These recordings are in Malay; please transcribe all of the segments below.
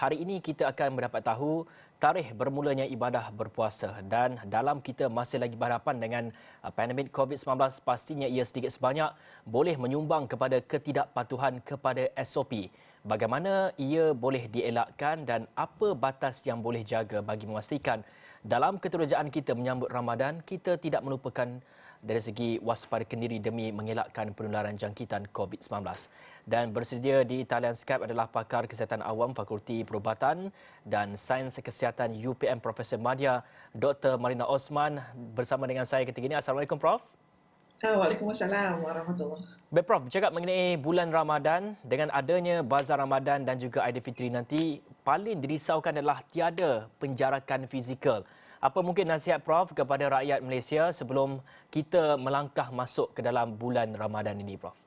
hari ini kita akan mendapat tahu tarikh bermulanya ibadah berpuasa dan dalam kita masih lagi berhadapan dengan pandemik COVID-19, pastinya ia sedikit sebanyak boleh menyumbang kepada ketidakpatuhan kepada SOP. Bagaimana ia boleh dielakkan dan apa batas yang boleh jaga bagi memastikan dalam keterujaan kita menyambut Ramadan, kita tidak melupakan dari segi waspada kendiri demi mengelakkan penularan jangkitan COVID-19. Dan bersedia di talian Skype adalah pakar kesihatan awam Fakulti Perubatan dan Sains Kesihatan UPM Profesor Madya, Dr. Marina Osman bersama dengan saya ketika ini. Assalamualaikum Prof. Waalaikumsalam warahmatullahi. Baik Prof, bercakap mengenai bulan Ramadan, dengan adanya bazar Ramadan dan juga Aidilfitri nanti, paling dirisaukan adalah tiada penjarakan fizikal. Apa mungkin nasihat Prof kepada rakyat Malaysia sebelum kita melangkah masuk ke dalam bulan Ramadan ini, Prof?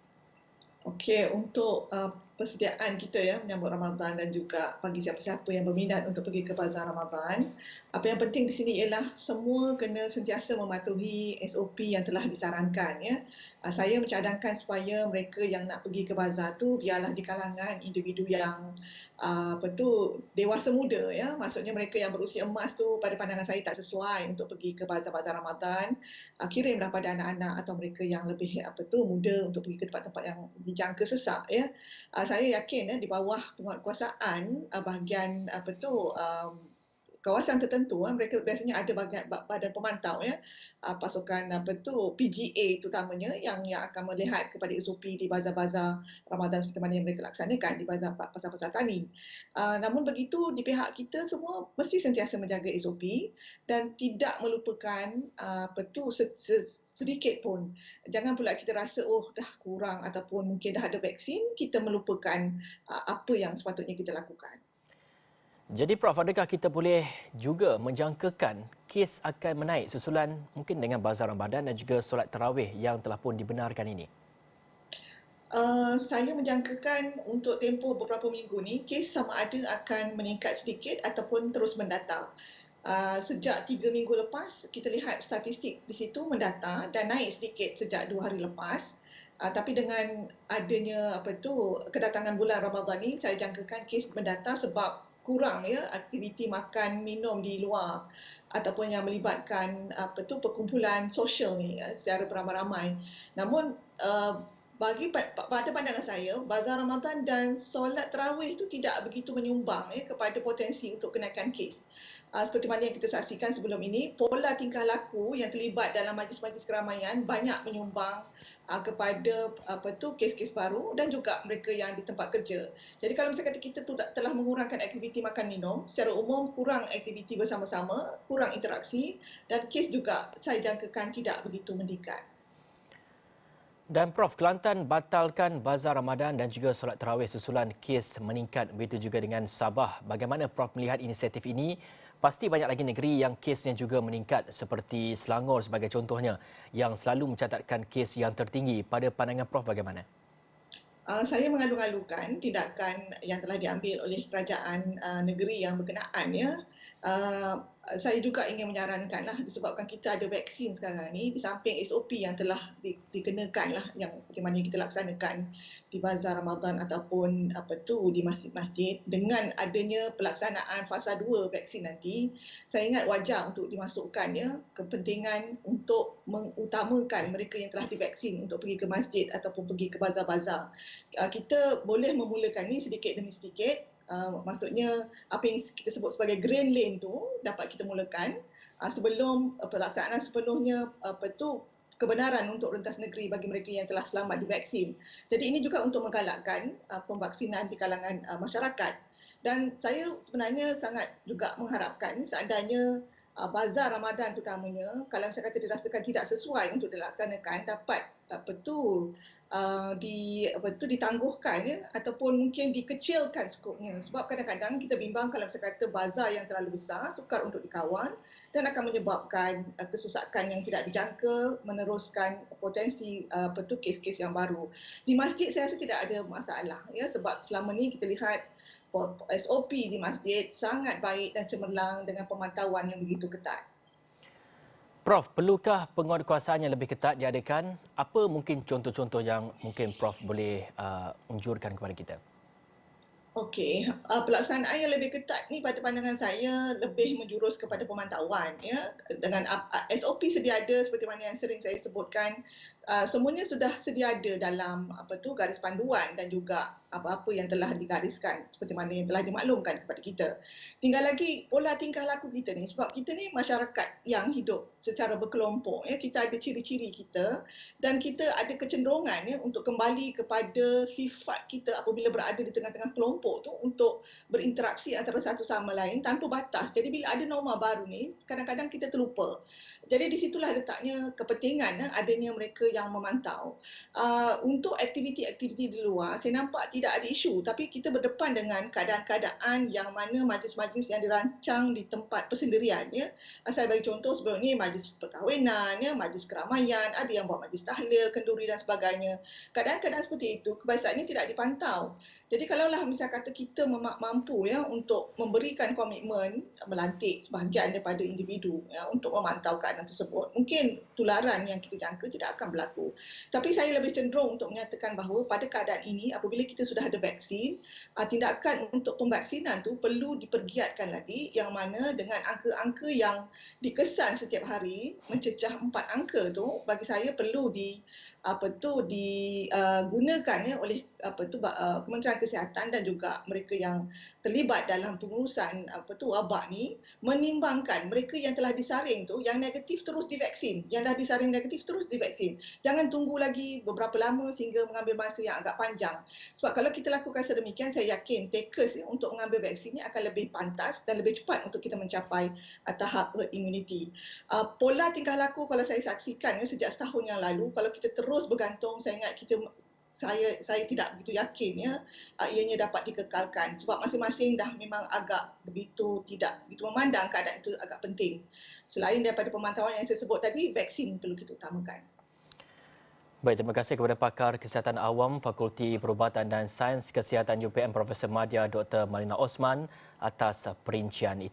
Okey, untuk persediaan kita ya menyambut Ramadan dan juga bagi siapa-siapa yang berminat untuk pergi ke bazar Ramadan, apa yang penting di sini ialah semua kena sentiasa mematuhi SOP yang telah disarankan ya. Saya mencadangkan supaya mereka yang nak pergi ke bazar tu biarlah di kalangan individu yang dewasa muda ya, maksudnya mereka yang berusia emas tu pada pandangan saya tak sesuai untuk pergi ke bazar-bazar Ramadan. Kirimlah pada anak-anak atau mereka yang lebih muda untuk pergi ke tempat-tempat yang dijangka sesak ya. Saya yakin di bawah penguatkuasaan bahagian kawasan tertentu, mereka biasanya ada badan pemantau ya, pasukan PGA terutamanya yang akan melihat kepada SOP di bazar-bazar Ramadan seperti mana yang mereka laksanakan di pasar-pasar tani. Namun begitu di pihak kita semua mesti sentiasa menjaga SOP dan tidak melupakan sedikit pun. Jangan pula kita rasa dah kurang ataupun mungkin dah ada vaksin, kita melupakan apa yang sepatutnya kita lakukan. Jadi Prof, adakah kita boleh juga menjangkakan kes akan menaik susulan mungkin dengan bazar Ramadan dan juga solat tarawih yang telah pun dibenarkan ini? Saya menjangkakan untuk tempoh beberapa minggu ni, kes sama ada akan meningkat sedikit ataupun terus mendata. Sejak 3 minggu lepas, kita lihat statistik di situ mendata dan naik sedikit sejak 2 hari lepas. Tapi dengan adanya kedatangan bulan Ramadan ni, saya jangkakan kes mendata sebab kurang ya aktiviti makan minum di luar ataupun yang melibatkan perkumpulan sosial ni secara beramai-ramai. Namun pada pandangan saya, bazar Ramadan dan solat tarawih itu tidak begitu menyumbang kepada potensi untuk kenaikan kes. Seperti mana yang kita saksikan sebelum ini, pola tingkah laku yang terlibat dalam majlis-majlis keramaian banyak menyumbang kepada kes-kes baru dan juga mereka yang di tempat kerja. Jadi kalau misalkan kita telah mengurangkan aktiviti makan minum, secara umum kurang aktiviti bersama-sama, kurang interaksi dan kes juga saya jangkakan tidak begitu meningkat. Dan Prof, Kelantan batalkan bazar Ramadan dan juga solat tarawih susulan kes meningkat, begitu juga dengan Sabah. Bagaimana Prof melihat inisiatif ini? Pasti banyak lagi negeri yang kesnya juga meningkat seperti Selangor sebagai contohnya yang selalu mencatatkan kes yang tertinggi. Pada pandangan Prof bagaimana? Saya mengalu-alukan tindakan yang telah diambil oleh kerajaan negeri yang berkenaan ya. Saya juga ingin menyarankanlah disebabkan kita ada vaksin sekarang ni, di samping SOP yang telah dikenakan lah yang seperti mana kita laksanakan di bazar Ramadan ataupun di masjid-masjid, dengan adanya pelaksanaan fasa 2 vaksin nanti, saya ingat wajar untuk dimasukkan ya kepentingan untuk mengutamakan mereka yang telah divaksin untuk pergi ke masjid ataupun pergi ke bazar-bazar. Kita boleh memulakan ni sedikit demi sedikit. Maksudnya apa yang kita sebut sebagai green lane tu dapat kita mulakan sebelum pelaksanaan sepenuhnya kebenaran untuk rentas negeri bagi mereka yang telah selamat divaksin. Jadi ini juga untuk menggalakkan pemvaksinan di kalangan masyarakat. Dan saya sebenarnya sangat juga mengharapkan seandainya bazar Ramadan terutamanya, kalau misalnya kata dirasakan tidak sesuai untuk dilaksanakan, dapat ditangguhkan ya, ataupun mungkin dikecilkan skopnya. Sebab kadang-kadang kita bimbang kalau misalnya kata bazar yang terlalu besar, sukar untuk dikawal dan akan menyebabkan kesesakan yang tidak dijangka, meneruskan potensi kes-kes yang baru. Di masjid saya rasa tidak ada masalah ya, sebab selama ni kita lihat SOP di masjid sangat baik dan cemerlang dengan pemantauan yang begitu ketat. Prof, perlukah penguatkuasaan yang lebih ketat diadakan? Apa mungkin contoh-contoh yang mungkin Prof boleh unjurkan kepada kita? Okey, pelaksanaan yang lebih ketat ni pada pandangan saya lebih menjurus kepada pemantauan ya, dengan SOP sedia ada seperti mana yang sering saya sebutkan, semuanya sudah sedia ada dalam garis panduan dan juga apa-apa yang telah digariskan seperti mana yang telah dimaklumkan kepada kita. Tinggal lagi pola tingkah laku kita ni, sebab kita ni masyarakat yang hidup secara berkelompok ya, kita ada ciri-ciri kita dan kita ada kecenderungan ya untuk kembali kepada sifat kita apabila berada di tengah-tengah kelompok tu untuk berinteraksi antara satu sama lain tanpa batas. Jadi bila ada norma baru ni, kadang-kadang kita terlupa. Jadi di situlah letaknya kepentingan adanya mereka yang memantau. Untuk aktiviti-aktiviti di luar, saya nampak tidak ada isu, tapi kita berdepan dengan keadaan-keadaan yang mana majlis-majlis yang dirancang di tempat persendirian ya. Saya bagi contoh sebelum ni majlis perkahwinan ya, majlis keramaian, ada yang buat majlis tahlil, kenduri dan sebagainya. Keadaan-keadaan seperti itu kebiasaannya tidak dipantau. Jadi kalaulah misal kata kita mampu ya untuk memberikan komitmen melantik sebahagian daripada individu ya untuk memantau keadaan tersebut, mungkin tularan yang kita jangka tidak akan berlaku. Tapi saya lebih cenderung untuk menyatakan bahawa pada keadaan ini apabila kita sudah ada vaksin, tindakan untuk pemvaksinan tu perlu dipergiatkan lagi, yang mana dengan angka-angka yang dikesan setiap hari mencecah 4 angka tu bagi saya perlu digunakan ya oleh Kementerian Kesihatan dan juga mereka yang terlibat dalam pengurusan wabak ni, menimbangkan mereka yang telah disaring tu, yang negatif terus divaksin, yang dah disaring negatif terus divaksin. Jangan tunggu lagi beberapa lama sehingga mengambil masa yang agak panjang. Sebab kalau kita lakukan sedemikian, saya yakin takers untuk mengambil vaksin ni akan lebih pantas dan lebih cepat untuk kita mencapai tahap herd immunity. Pola tingkah laku kalau saya saksikan ya, sejak setahun yang lalu, kalau kita terus bergantung, saya tidak begitu yakin ya ianya dapat dikekalkan, sebab masing-masing dah memang agak tidak begitu memandang keadaan itu agak penting. Selain daripada pemantauan yang saya sebut tadi, vaksin perlu kita utamakan. Baik, terima kasih kepada pakar Kesihatan Awam Fakulti Perubatan dan Sains Kesihatan UPM Profesor Madya Dr. Malina Osman atas perincian itu.